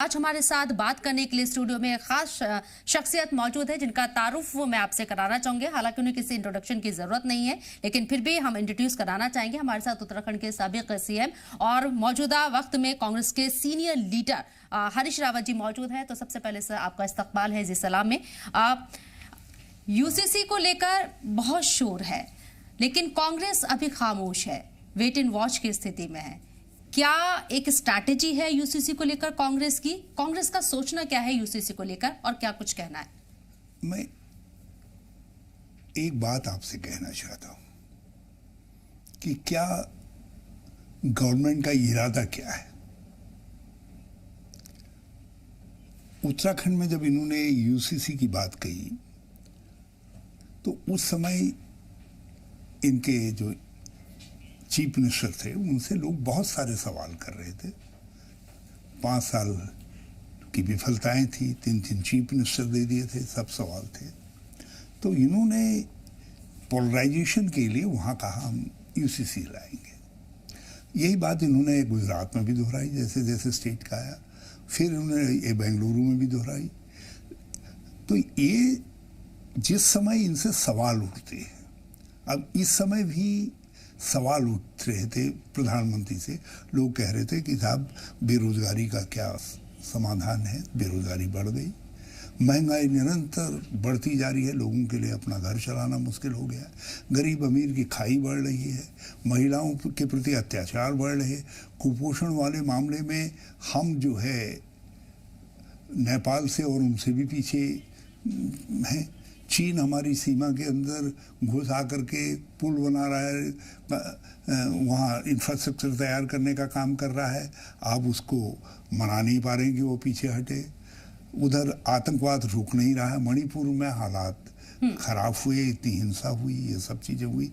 आज हमारे साथ बात करने के लिए स्टूडियो में एक खास शख्सियत मौजूद है जिनका तारुफ मैं आपसे कराना चाहूंगी। हालांकि उन्हें किसी इंट्रोडक्शन की जरूरत नहीं है, लेकिन फिर भी हम इंट्रोड्यूस कराना चाहेंगे। हमारे साथ उत्तराखंड के साबिक सीएम और मौजूदा वक्त में कांग्रेस के सीनियर लीडर हरीश रावत जी मौजूद हैं। तो सबसे पहले सर आपका इस्तकबाल है जी सलाम में। यूसीसी को लेकर बहुत शोर है, लेकिन कांग्रेस अभी खामोश है, वेट एंड वॉच की स्थिति में है। क्या एक स्ट्रैटेजी है यूसीसी को लेकर कांग्रेस की? कांग्रेस का सोचना क्या है यूसीसी को लेकर और क्या कुछ कहना है? मैं एक बात आपसे कहना चाहता हूं कि क्या गवर्नमेंट का इरादा क्या है। उत्तराखंड में जब इन्होंने यूसीसी की बात कही तो उस समय इनके जो चीफ मिनिस्टर थे उनसे लोग बहुत सारे सवाल कर रहे थे। 5 साल की विफलताएं थी, 3 चीफ मिनिस्टर दे दिए थे, सब सवाल थे। तो इन्होंने पोलराइजेशन के लिए वहाँ कहा हम यूसीसी लाएंगे। यही बात इन्होंने गुजरात में भी दोहराई, जैसे जैसे स्टेट का आया, फिर उन्होंने ये बेंगलुरु में भी दोहराई। तो ये जिस समय इनसे सवाल उठते हैं, अब इस समय भी सवाल उठ रहे थे प्रधानमंत्री से। लोग कह रहे थे कि साहब बेरोजगारी का क्या समाधान है, बेरोजगारी बढ़ गई, महंगाई निरंतर बढ़ती जा रही है, लोगों के लिए अपना घर चलाना मुश्किल हो गया, गरीब अमीर की खाई बढ़ रही है, महिलाओं के प्रति अत्याचार बढ़ रहे, कुपोषण वाले मामले में हम जो है नेपाल से और उनसे भी पीछे हैं। चीन हमारी सीमा के अंदर घुस आकर के पुल बना रहा है, वहाँ इंफ्रास्ट्रक्चर तैयार करने का काम कर रहा है। आप उसको मना नहीं पा रहे हैं कि वो पीछे हटे। उधर आतंकवाद रुक नहीं रहा है। मणिपुर में हालात खराब हुए, इतनी हिंसा हुई, ये सब चीज़ें हुई।